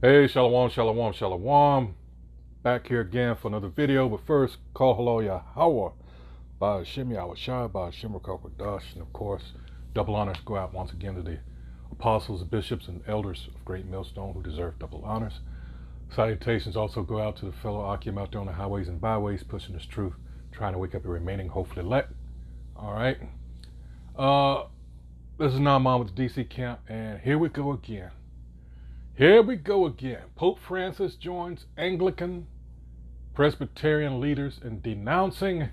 Hey, shalom, shalom, shalom. Back here again for another video. But first, call hello Yahweh. By Hashem Yahushai, by Hashem Rakakwadash. And of course, double honors go out once again to the apostles, bishops, and elders of Great Millstone who deserve double honors. Salutations also go out to the fellow Akim out there on the highways and byways, pushing this truth, trying to wake up the remaining, hopefully elect. All right. This is Naaman with the DC camp, and here we go again. Here we go again. Pope Francis joins Anglican Presbyterian leaders in denouncing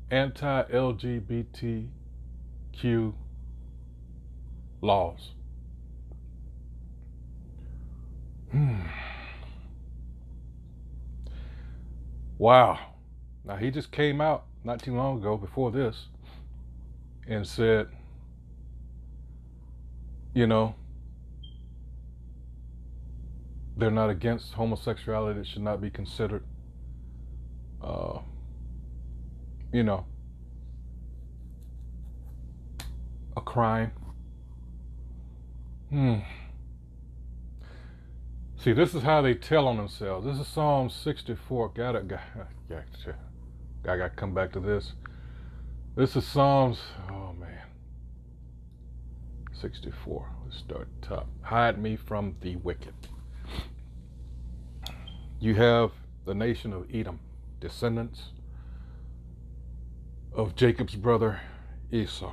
anti-LGBTQ laws. Wow. Now, he just came out not too long ago before this and said, they're not against homosexuality. It should not be considered, a crime. See, this is how they tell on themselves. This is Psalm 64. Gotta come back to this. This is Psalms, 64. Let's start at the top. Hide me from the wicked. You have the nation of Edom, descendants of Jacob's brother Esau.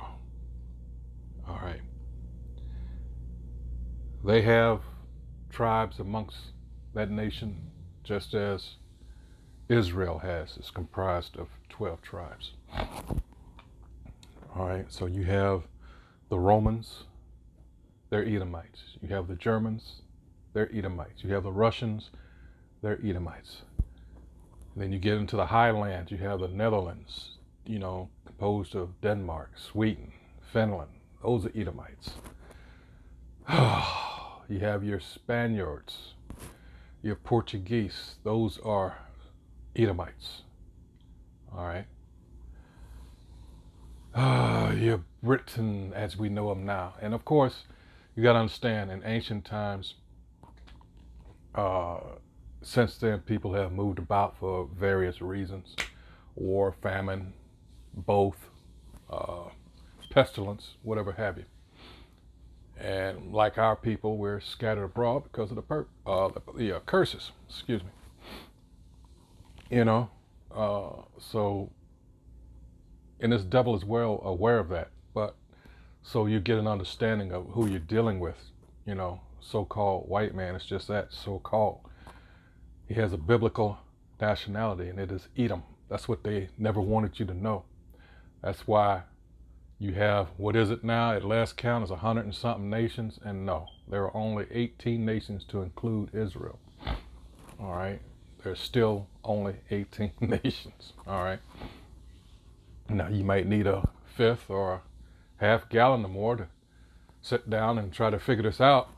All right. They have tribes amongst that nation, just as Israel has. It's comprised of 12 tribes. All right. So you have the Romans, they're Edomites. You have the Germans, they're Edomites. You have the Russians, they're Edomites. And then you get into the highlands. You have the Netherlands, composed of Denmark, Sweden, Finland. Those are Edomites. You have your Spaniards, your Portuguese. Those are Edomites. All right. Your Britain, as we know them now. And of course, you got to understand, in ancient times, since then, people have moved about for various reasons. War, famine, both, pestilence, whatever have you. And like our people, we're scattered abroad because of the curses, excuse me. So, and this devil is well aware of that. But so you get an understanding of who you're dealing with, so-called white man. It's just that, so-called. He has a biblical nationality, and it is Edom. That's what they never wanted you to know. That's why you have, what is it now? At last count, is 100 and something nations. And no, there are only 18 nations to include Israel. All right. There's still only 18 nations. All right. Now, you might need a fifth or a half gallon or more to sit down and try to figure this out.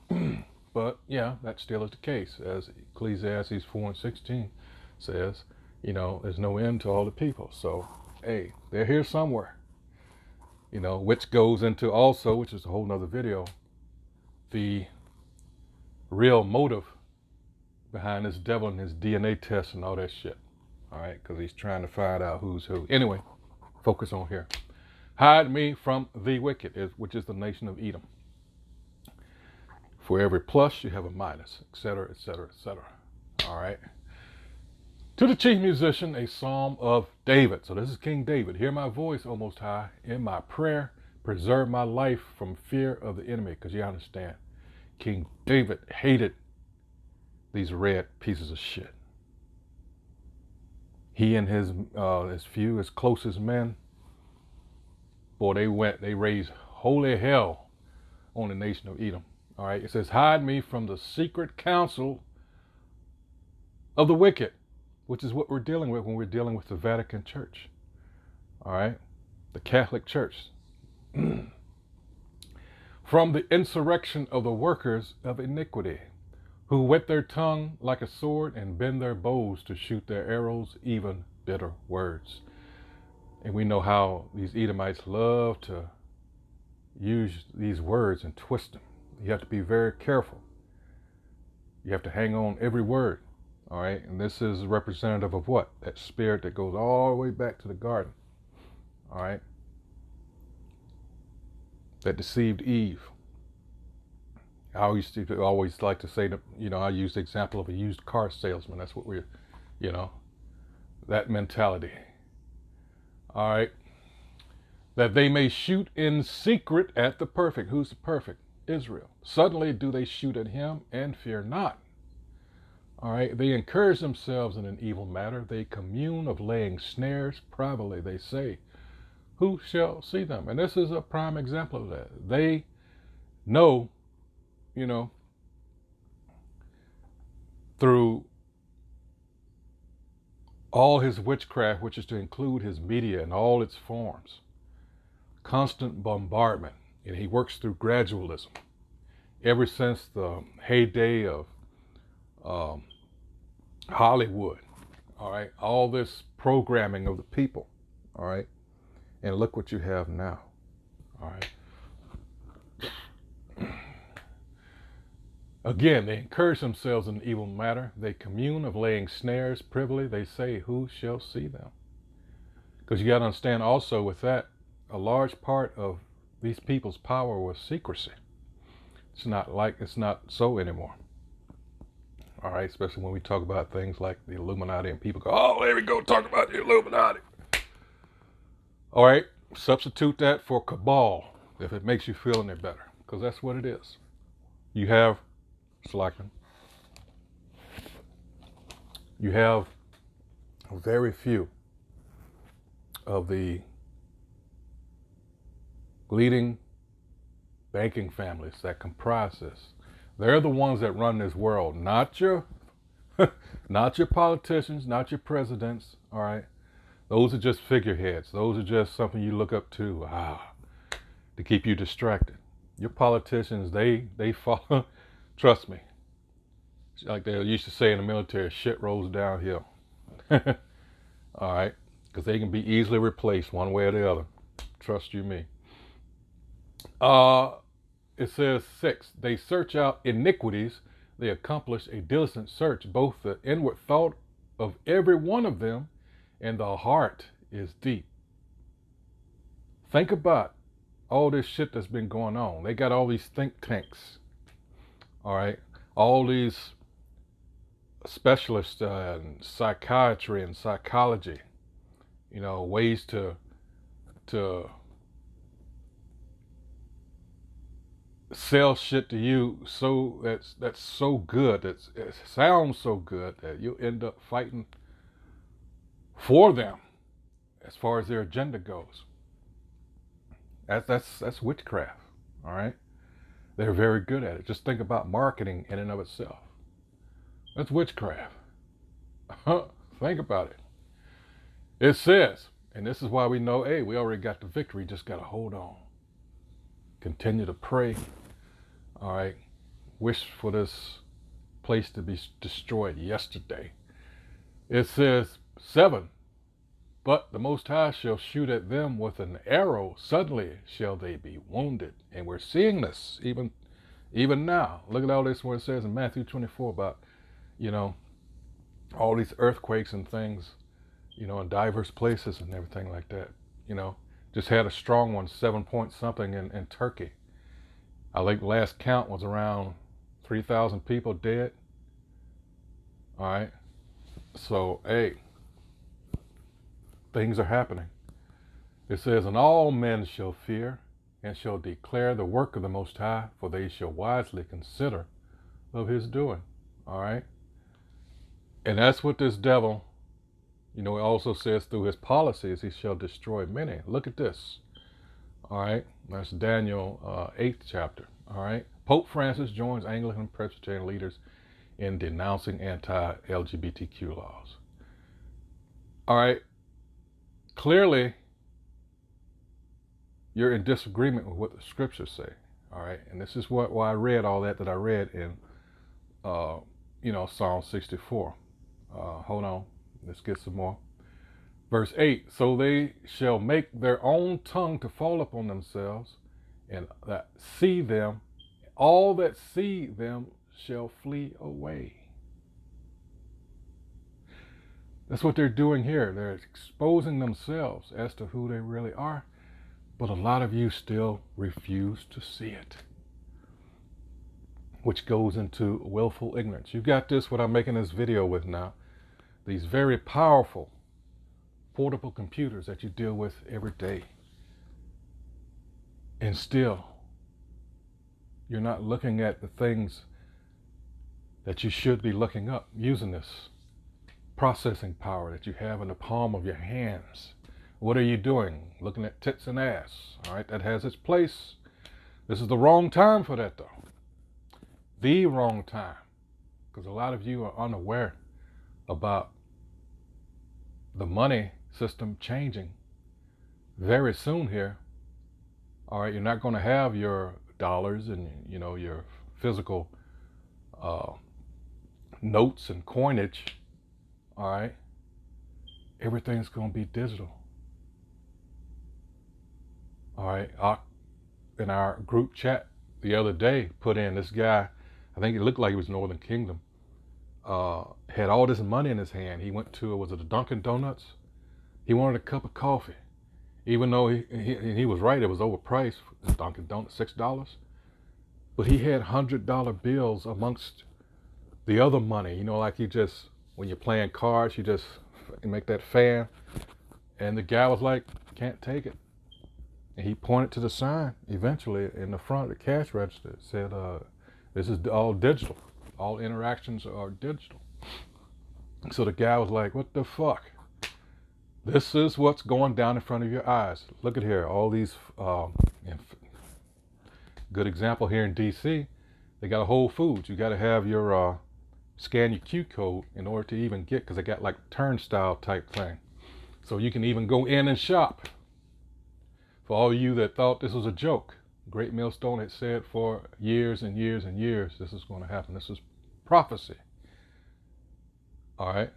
But yeah, that still is the case. As Ecclesiastes 4:16 says, there's no end to all the people. So, hey, they're here somewhere. Which goes into also, which is a whole nother video, the real motive behind this devil and his DNA test and all that shit. All right, because he's trying to find out who's who. Anyway, focus on here. Hide me from the wicked, which is the nation of Edom. For every plus, you have a minus, etc., etc., etc. All right. To the chief musician, a psalm of David. So this is King David. Hear my voice, O Most High, in my prayer. Preserve my life from fear of the enemy. Because you understand, King David hated these red pieces of shit. He and his closest men, boy, they raised holy hell on the nation of Edom. All right, it says, hide me from the secret counsel of the wicked, which is what we're dealing with when we're dealing with the Vatican Church. All right, the Catholic Church. From the insurrection of the workers of iniquity, who whet their tongue like a sword and bend their bows to shoot their arrows, even bitter words. And we know how these Edomites love to use these words and twist them. You have to be very careful You have to hang on every word. All right. And this is representative of what? That spirit that goes all the way back to the garden. All right. That deceived Eve. I used to always like to say that, I use the example of a used car salesman. That's what we're, that mentality. All right. That they may shoot in secret at the perfect. Who's the perfect? Israel. Suddenly do they shoot at him and fear not. All right. They encourage themselves in an evil matter. They commune of laying snares. Privately they say, who shall see them? And this is a prime example of that. They know, through all his witchcraft, which is to include his media in all its forms, constant bombardment, and he works through gradualism. Ever since the heyday of Hollywood, all right, all this programming of the people, all right, and look what you have now, all right. Again, they encourage themselves in evil matter. They commune of laying snares. Privily they say, who shall see them? Because you got to understand also with that, a large part of these people's power was secrecy. It's not so anymore. All right, especially when we talk about things like the Illuminati and people go, oh, there we go, talk about the Illuminati. All right, substitute that for cabal if it makes you feel any better, because that's what it is. You have slacking. You have very few of the leading banking families that comprise this. They're the ones that run this world, not your not your politicians, not your presidents, all right? Those are just figureheads. Those are just something you look up to keep you distracted. Your politicians, they follow, trust me, like they used to say in the military, shit rolls downhill. All right, because they can be easily replaced one way or the other. Trust you me. It says 6, they search out iniquities. They accomplish a diligent search, both the inward thought of every one of them and the heart is deep. Think about all this shit that's been going on. They got all these think tanks, all right? All these specialists in psychiatry and psychology, ways to sell shit to you so that's so good, it sounds so good that you end up fighting for them as far as their agenda goes. That's witchcraft, all right? They're very good at it. Just think about marketing in and of itself. That's witchcraft. Think about it. It says, and this is why we know, hey, we already got the victory, just got to hold on. Continue to pray, all right? Wish for this place to be destroyed yesterday. It says, 7, but the Most High shall shoot at them with an arrow. Suddenly shall they be wounded. And we're seeing this even now. Look at all this where it says in Matthew 24 about, all these earthquakes and things, in diverse places and everything like that. Just had a strong one, 7 point something in Turkey. I think last count was around 3,000 people dead. All right. So, hey, things are happening. It says, and all men shall fear and shall declare the work of the Most High, for they shall wisely consider of his doing. All right. And that's what this devil, it also says through his policies, he shall destroy many. Look at this. All right. That's Daniel 8th chapter. All right. Pope Francis joins Anglican and Presbyterian leaders in denouncing anti-LGBTQ laws. All right. Clearly, you're in disagreement with what the scriptures say. All right. And this is why I read all that I read in, Psalm 64. Hold on. Let's get some more. Verse 8, so they shall make their own tongue to fall upon themselves, and that see them, all that see them shall flee away. That's what they're doing here. They're exposing themselves as to who they really are, but a lot of you still refuse to see it, which goes into willful ignorance. You got this, what I'm making this video with now, these very powerful portable computers that you deal with every day. And still, you're not looking at the things that you should be looking up using this processing power that you have in the palm of your hands. What are you doing? Looking at tits and ass. All right, that has its place. This is the wrong time for that, though. The wrong time. Because a lot of you are unaware about the money system changing very soon here. All right, you're not going to have your dollars and, you know, your physical notes and coinage. All right, everything's going to be digital. All right, in our group chat the other day, put in this guy, I think it looked like he was Northern Kingdom, had all this money in his hand. He went to, was it a Dunkin' Donuts? He wanted a cup of coffee, even though he was right, it was overpriced, Dunkin' Donuts, $6. But he had $100 bills amongst the other money, you know, like you just, when you're playing cards, you just make that fan. And the guy was like, can't take it. And he pointed to the sign eventually in the front of the cash register. It said, this is all digital. All interactions are digital. So the guy was like, what the fuck? This is what's going down in front of your eyes. Look at here, all these, good example here in DC, they got a Whole Foods. You got to have your, scan your Q code in order to even get, because they got like turnstile type thing. So you can even go in and shop. For all of you that thought this was a joke, Great Millstone had said for years and years and years, this is going to happen. This is prophecy. All right.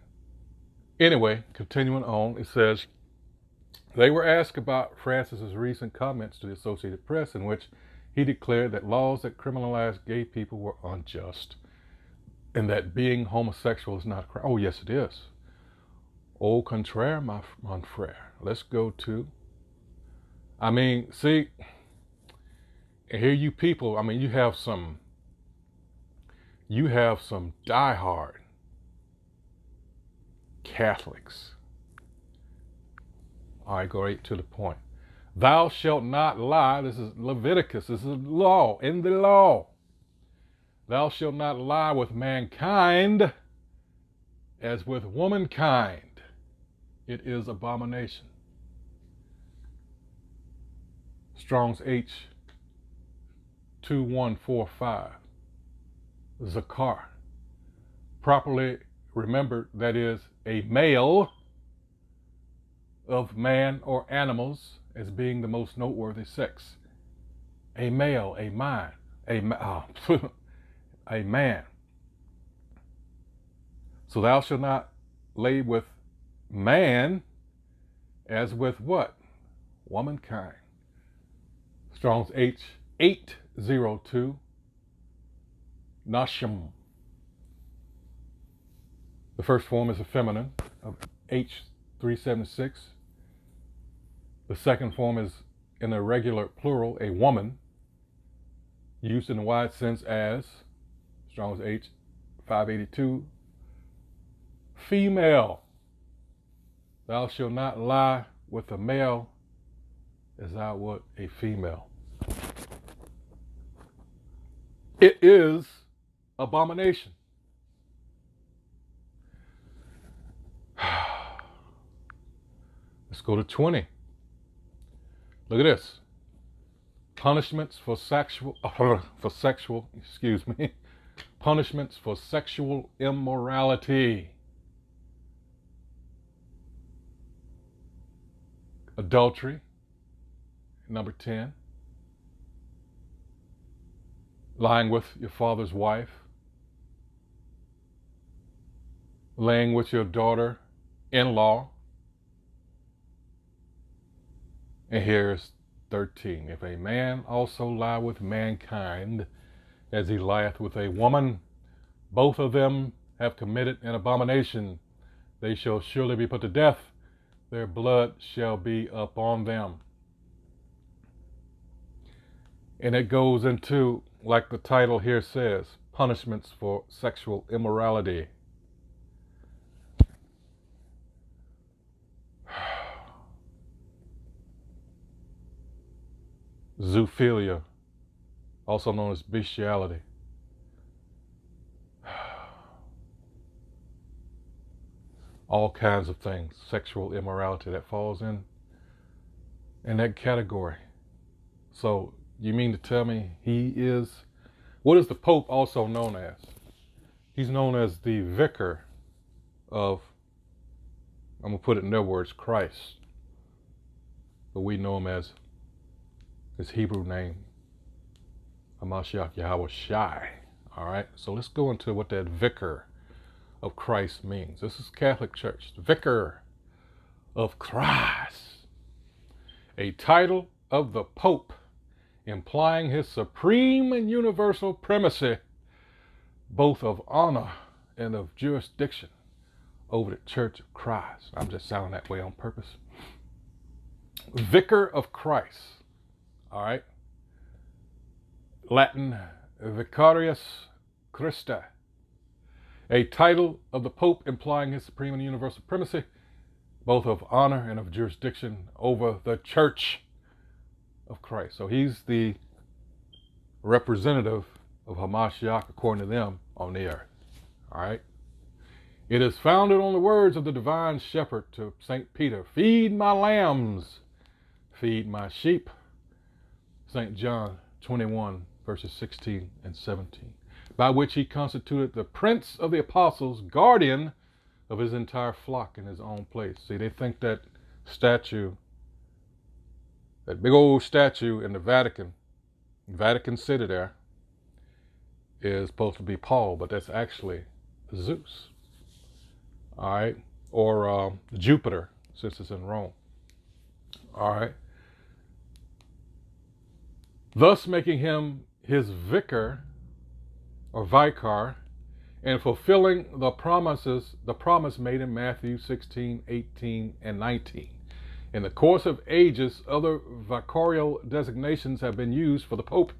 Anyway, continuing on, it says, they were asked about Francis's recent comments to the Associated Press in which he declared that laws that criminalize gay people were unjust and that being homosexual is not a crime. Oh, yes, it is. Au contraire, mon frère. Let's go to, I mean, see, and here you people, I mean, you have some diehard Catholics. All right, go right to the point. Thou shalt not lie. This is Leviticus. This is law, in the law. Thou shalt not lie with mankind as with womankind. It is abomination. Strong's H 2145. Zakar. Properly remembered, that is a male of man or animals as being the most noteworthy sex. A male, a man, a man. So thou shalt not lay with man as with what? Womankind. Strong's H 802. Nashim. The first form is a feminine of H 376. The second form is in a regular plural, a woman, used in the wide sense as Strong's H 582, female. Thou shalt not lie with a male as thou would a female. It is abomination. Let's go to 20. Look at this. Punishments for sexual, punishments for sexual immorality. Adultery, number 10. Lying with your father's wife. Laying with your daughter-in-law. And here's 13. If a man also lie with mankind, as he lieth with a woman, Both of them have committed an abomination. They shall surely be put to death. Their blood shall be upon them. And it goes into, like the title here says, punishments for sexual immorality. Zoophilia, also known as bestiality. All kinds of things, sexual immorality, that falls in that category. So you mean to tell me what is the Pope also known as? He's known as the vicar of, I'm going to put it in their words, Christ. But we know him as his Hebrew name, Hamashiach Yahweh Shai. All right, so let's go into what that vicar of Christ means. This is Catholic Church, the vicar of Christ, a title of the Pope implying his supreme and universal primacy, both of honor and of jurisdiction over the Church of Christ. I'm just sounding that way on purpose. Vicar of Christ, all right? Latin, Vicarius Christi, a title of the Pope implying his supreme and universal primacy, both of honor and of jurisdiction over the Church of Christ. So he's the representative of Hamashiach, according to them, on the earth. All right? It is founded on the words of the divine shepherd to St. Peter, feed my lambs, feed my sheep. St. John 21, verses 16 and 17. By which he constituted the prince of the apostles, guardian of his entire flock in his own place. See, they think that statue, that big old statue in the Vatican City there, is supposed to be Paul, but that's actually Zeus. All right? Or Jupiter, since it's in Rome. All right? Thus making him his vicar or vicar, and fulfilling the promise made in Matthew 16, 18, and 19. In the course of ages, other vicarial designations have been used for the Pope,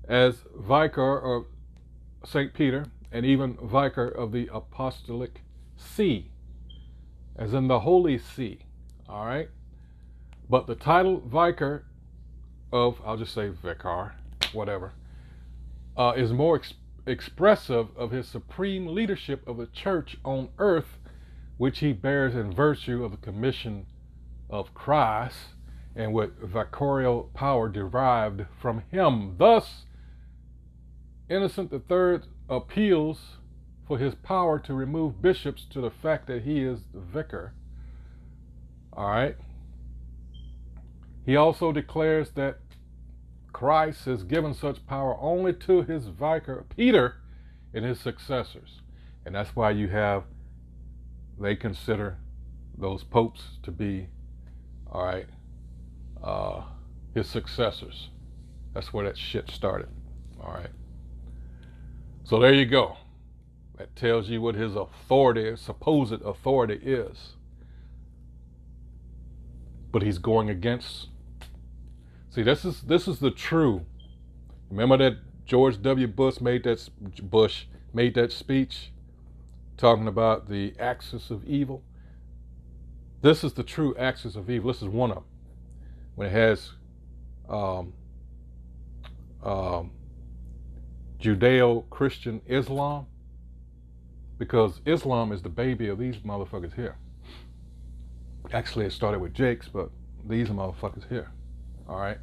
as vicar of St. Peter, and even vicar of the Apostolic See, as in the Holy See, all right? But the title vicar of, I'll just say vicar, whatever, is more expressive of his supreme leadership of the Church on earth, which he bears in virtue of the commission of Christ and with vicarial power derived from him. Thus, Innocent III appeals for his power to remove bishops to the fact that he is the vicar. All right. He also declares that Christ has given such power only to his vicar, Peter, and his successors. And that's why they consider those popes to be, all right, his successors. That's where that shit started. All right. So there you go. That tells you what his authority, supposed authority is. But he's going against. See, this is the true. Remember that George W. Bush made that speech talking about the axis of evil? This is the true axis of evil. This is one of them. When it has Judeo-Christian Islam, because Islam is the baby of these motherfuckers here. Actually, it started with Jake's, but these motherfuckers here. All right.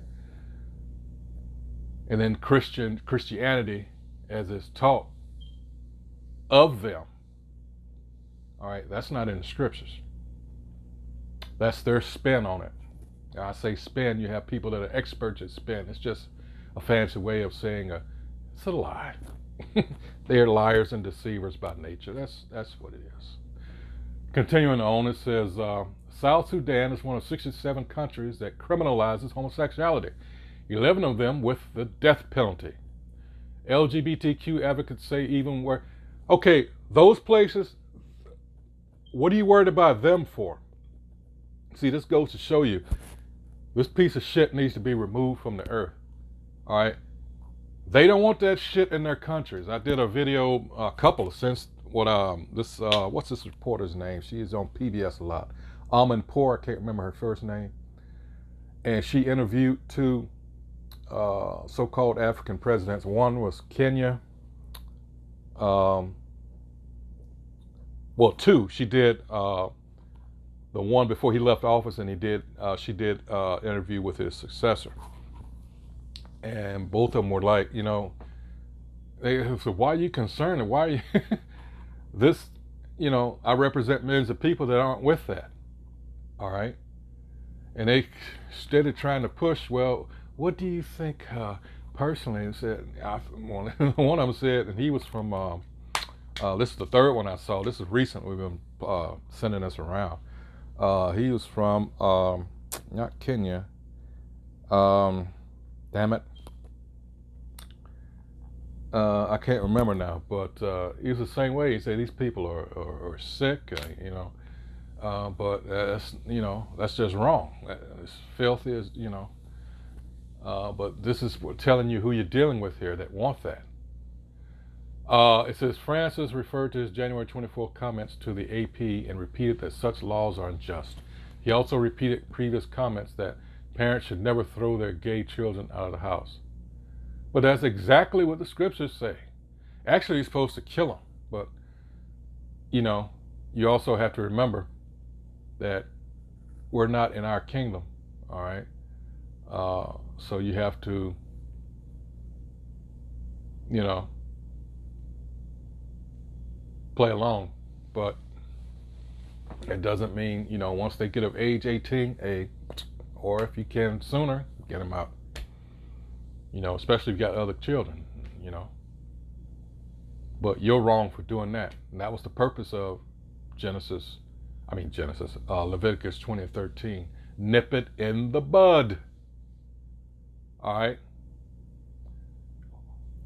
And then Christianity, as it's taught of them. All right, that's not in the scriptures. That's their spin on it. Now, I say spin, you have people that are experts at spin. It's just a fancy way of saying it's a lie. They're liars and deceivers by nature. That's what it is. Continuing on, it says, South Sudan is one of 67 countries that criminalizes homosexuality, 11 of them with the death penalty. LGBTQ advocates say even where Okay, those places, what are you worried about them for? See, this goes to show you this piece of shit needs to be removed from the earth. All right? They don't want that shit in their countries. I did a video, a couple since what's this reporter's name? She is on PBS a lot. Almond Poor, I can't remember her first name. And she interviewed two so-called African presidents. One was Kenya. Well, two. She did the one before he left office, and she did interview with his successor. And both of them were like, they said, why are you concerned? And why are you this, I represent millions of people that aren't with that. All right. And they started trying to push, well, what do you think personally? And said, one of them said, and he was from, this is the third one I saw. This is recent. We've been sending this around. He was from, not Kenya. Damn it. I can't remember now, but he was the same way. He said these people are sick, but that's just wrong. It's filthy, but this is telling you who you're dealing with here that want that. It says Francis referred to his January 24th comments to the AP and repeated that such laws are unjust. He also repeated previous comments that parents should never throw their gay children out of the house. But that's exactly what the scriptures say. Actually, you're supposed to kill them. But, you also have to remember that we're not in our kingdom, all right? So you have to, play along. But it doesn't mean, once they get of age 18, or if you can sooner, get them out. Especially if you got other children, But you're wrong for doing that. And that was the purpose of Leviticus 20:13. Nip it in the bud. All right?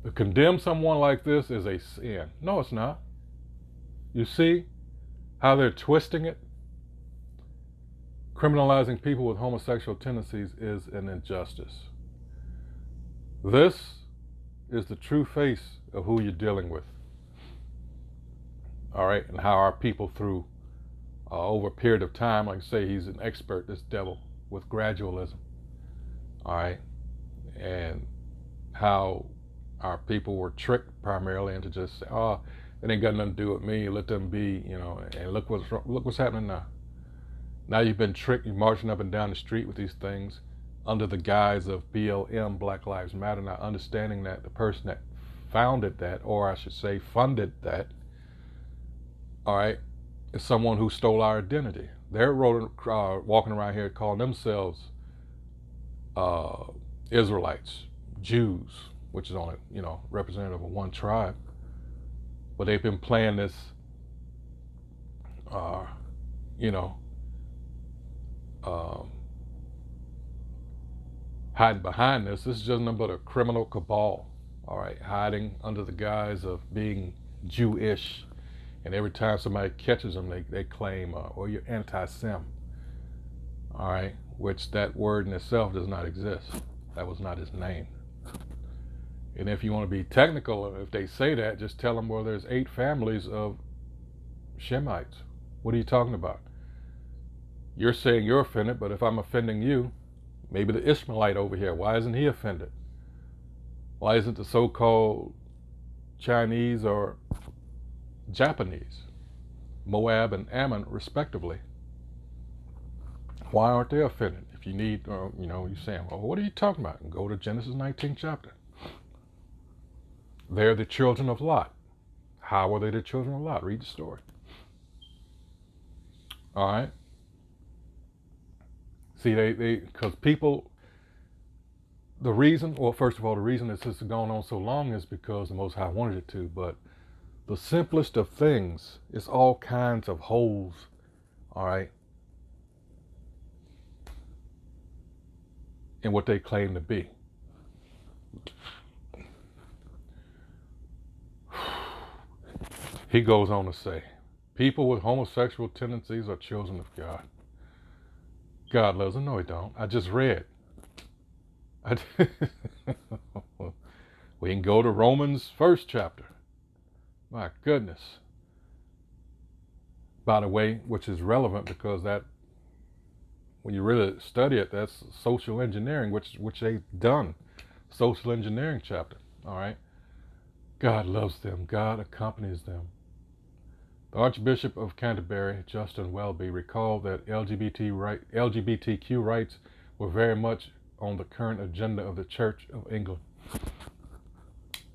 To condemn someone like this is a sin. No, it's not. You see how they're twisting it? Criminalizing people with homosexual tendencies is an injustice. This is the true face of who you're dealing with. All right, and how our people through over a period of time, like I say, he's an expert, this devil, with gradualism. All right, and how our people were tricked primarily into just say, oh, it ain't got nothing to do with me. Let them be, and look what's happening now. Now you've been tricked. You're marching up and down the street with these things under the guise of BLM, Black Lives Matter, not understanding that the person that founded that, or I should say funded that, all right, is someone who stole our identity. They're walking around here calling themselves Israelites, Jews, which is only, representative of one tribe. But they've been playing this, hiding behind this. This is just nothing but a criminal cabal, all right, hiding under the guise of being Jewish. And every time somebody catches them, they claim, well, you're anti-Sem, all right, which that word in itself does not exist. That was not his name. And if you want to be technical, if they say that, just tell them, well, there's 8 families of Shemites. What are you talking about? You're saying you're offended, but if I'm offending you, maybe the Ishmaelite over here, why isn't he offended? Why isn't the so-called Chinese or Japanese, Moab and Ammon, respectively? Why aren't they offended? If you need, you're saying, well, what are you talking about? And go to Genesis 19th chapter. They're the children of Lot. How are they the children of Lot? Read the story. All right. See, because people, first of all, the reason this has gone on so long is because the Most High wanted it to, but the simplest of things is all kinds of holes, all right, in what they claim to be. He goes on to say, people with homosexual tendencies are children of God. God loves them. No, he don't. I just read. We can go to Romans 1st chapter. My goodness. By the way, which is relevant because that, when you really study it, that's social engineering, which they've done. Social engineering chapter. All right. God loves them. God accompanies them. The Archbishop of Canterbury, Justin Welby, recalled that LGBTQ rights were very much on the current agenda of the Church of England,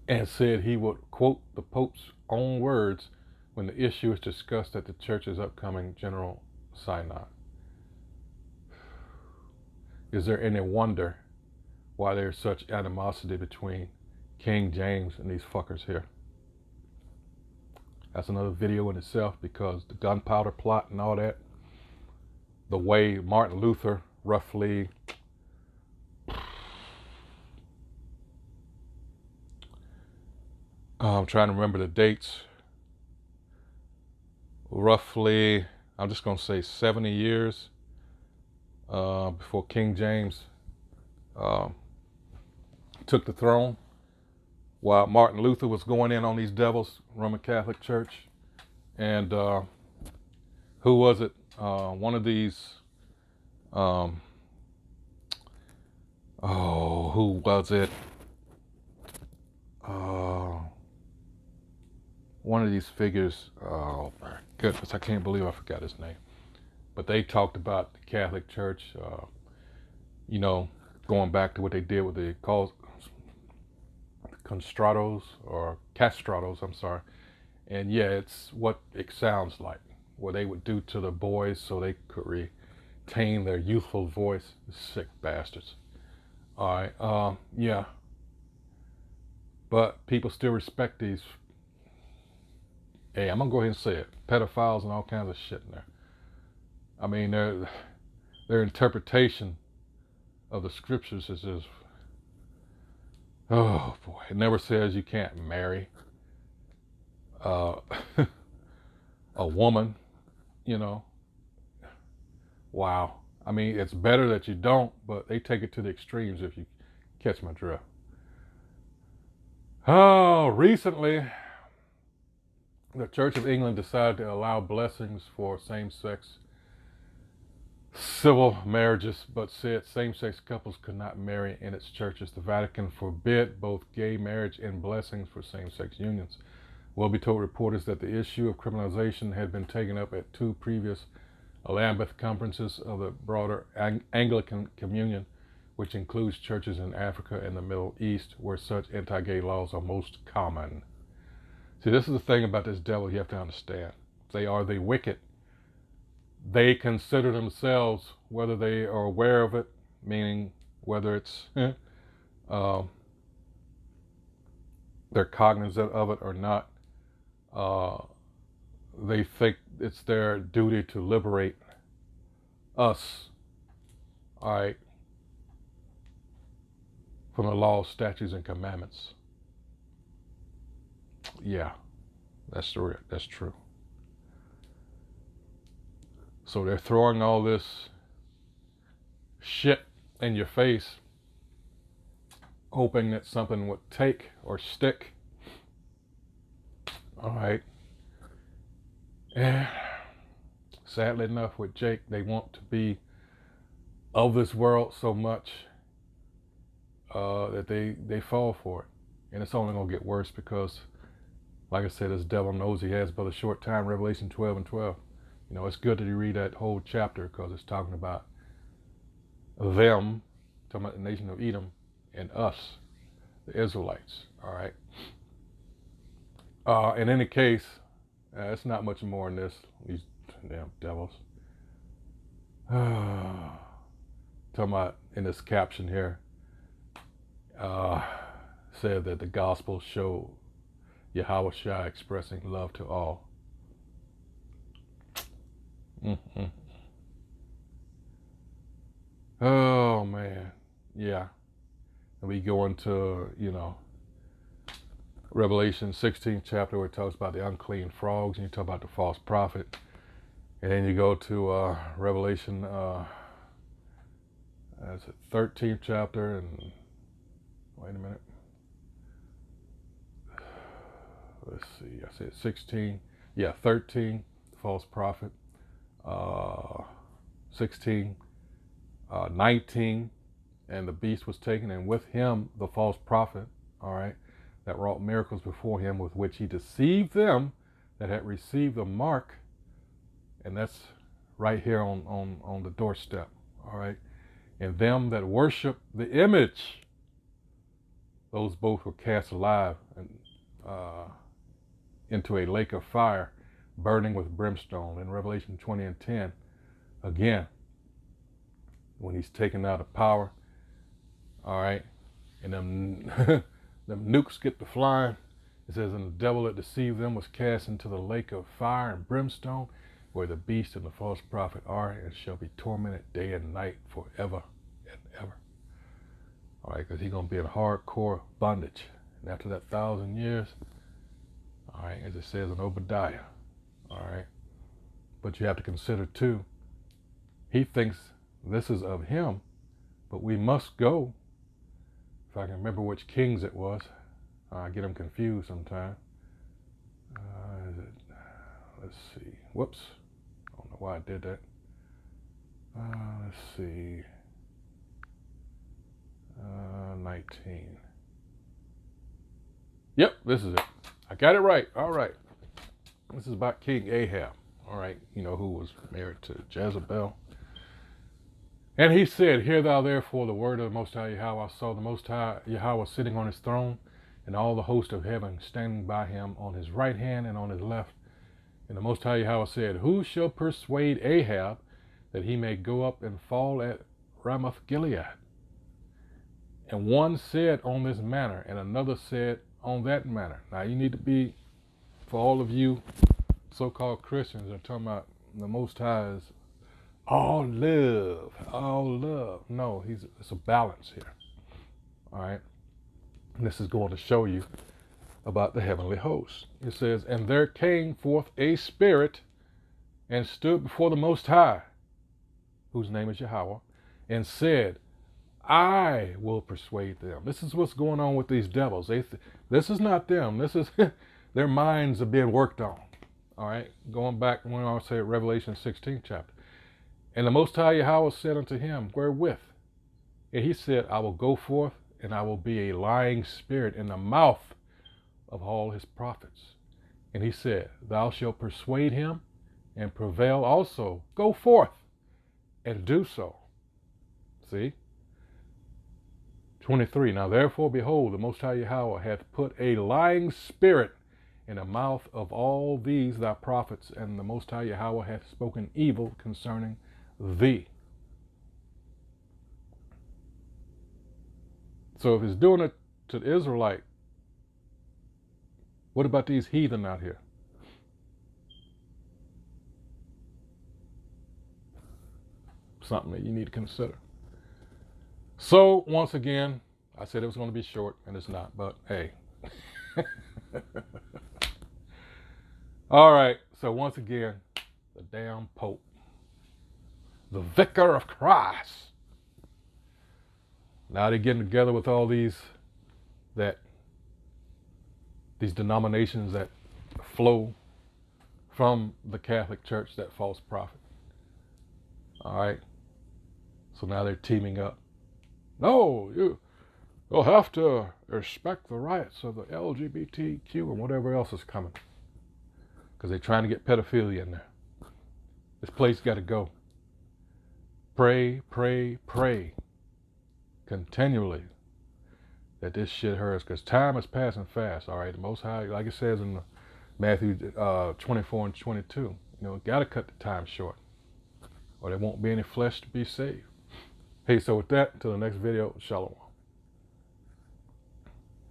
and said he would quote the Pope's own words when the issue is discussed at the Church's upcoming General Synod. Is there any wonder why there's such animosity between King James and these fuckers here? That's another video in itself, because the gunpowder plot and all that, the way Martin Luther roughly I'm trying to remember the dates. Roughly, I'm just going to say 70 years before King James took the throne, while Martin Luther was going in on these devils, Roman Catholic Church. And who was it? One of these, who was it? One of these figures, oh my goodness, I can't believe I forgot his name. But they talked about the Catholic Church, going back to what they did with the castratos, I'm sorry. And yeah, it's what it sounds like, what they would do to the boys so they could retain their youthful voice. Sick bastards. All right, yeah. But people still respect these, hey, I'm gonna go ahead and say it, pedophiles and all kinds of shit in there. I mean, their interpretation of the scriptures is just, oh boy, it never says you can't marry a woman, Wow. I mean, it's better that you don't, but they take it to the extremes, if you catch my drift. Oh, recently, the Church of England decided to allow blessings for same-sex civil marriages, but said same-sex couples could not marry in its churches. The Vatican forbid both gay marriage and blessings for same-sex unions. Welby told reporters that the issue of criminalization had been taken up at 2 previous Lambeth conferences of the broader Anglican communion, which includes churches in Africa and the Middle East, where such anti-gay laws are most common. See, this is the thing about this devil you have to understand. They are the wicked. They consider themselves, whether they are aware of it, meaning whether it's they're cognizant of it or not, they think it's their duty to liberate us, all right, from the laws, statutes, and commandments. Yeah, that's true. So they're throwing all this shit in your face, hoping that something would take or stick. All right. And sadly enough, with Jake, they want to be of this world so much that they fall for it. And it's only going to get worse because, like I said, this devil knows he has but a short time. Revelation 12:12. It's good that you read that whole chapter because it's talking about them, talking about the nation of Edom, and us, the Israelites. All right. In any case, it's not much more in this. These damn devils. Talking about in this caption here, said that the gospel show Yahweh Shai expressing love to all. Mm-hmm. Oh man, yeah. And we go into, Revelation 16th chapter, where it talks about the unclean frogs, and you talk about the false prophet. And then you go to Revelation, that's it, 13th chapter, and wait a minute. Let's see, I said 16. Yeah, 13, false prophet. 16, 19, and the beast was taken, and with him the false prophet, all right, that wrought miracles before him, with which he deceived them that had received the mark. And that's right here on the doorstep, all right. And them that worship the image, those both were cast alive and into a lake of fire, burning with brimstone. In Revelation 20 and 10, again, when he's taken out of power, all right, and them them nukes get to flying. It says, and the devil that deceived them was cast into the lake of fire and brimstone, where the beast and the false prophet are, and shall be tormented day and night forever and ever. All right, because he's going to be in hardcore bondage. And after that 1,000 years, all right, as it says in Obadiah, all right, but you have to consider too, he thinks this is of him, but we must go. If I can remember which kings it was, I get them confused sometimes. Let's see. Whoops. I don't know why I did that. Let's see. 19. Yep, this is it. I got it right. All right. This is about King Ahab. All right. You know, who was married to Jezebel. And he said, hear thou therefore the word of the Most High Yahweh. I saw the Most High Yahweh sitting on his throne, and all the host of heaven standing by him on his right hand and on his left. And the Most High Yahweh said, who shall persuade Ahab that he may go up and fall at Ramoth Gilead? And one said on this manner, and another said on that manner. Now you need to be, for all of you so-called Christians are talking about the Most High is all love, all love. No, it's a balance here. All right. And this is going to show you about the heavenly host. It says, and there came forth a spirit and stood before the Most High, whose name is Yahweh, and said, I will persuade them. This is what's going on with these devils. This is not them. This is their minds are being worked on. All right. Going back when I say Revelation 16th chapter. And the Most High Yahweh said unto him, wherewith? And he said, I will go forth, and I will be a lying spirit in the mouth of all his prophets. And he said, thou shalt persuade him and prevail also. Go forth and do so. See? 23. Now therefore, behold, the Most High Yahweh hath put a lying spirit in the mouth of all these thy prophets, and the Most High Yahweh hath spoken evil concerning thee. So if he's doing it to the Israelite, what about these heathen out here? Something that you need to consider. So once again, I said it was going to be short, and it's not, but hey. All right, so once again, the damn Pope, the vicar of Christ. Now they're getting together with all these denominations that flow from the Catholic Church, that false prophet. All right. So now they're teaming up. No, you'll have to respect the rights of the LGBTQ and whatever else is coming. Because they're trying to get pedophilia in there. This place got to go. Pray, pray, pray continually that this shit hurts, because time is passing fast. All right, the Most High, like it says in Matthew 24 and 22, got to cut the time short, or there won't be any flesh to be saved. Hey, so with that, until the next video, shalom.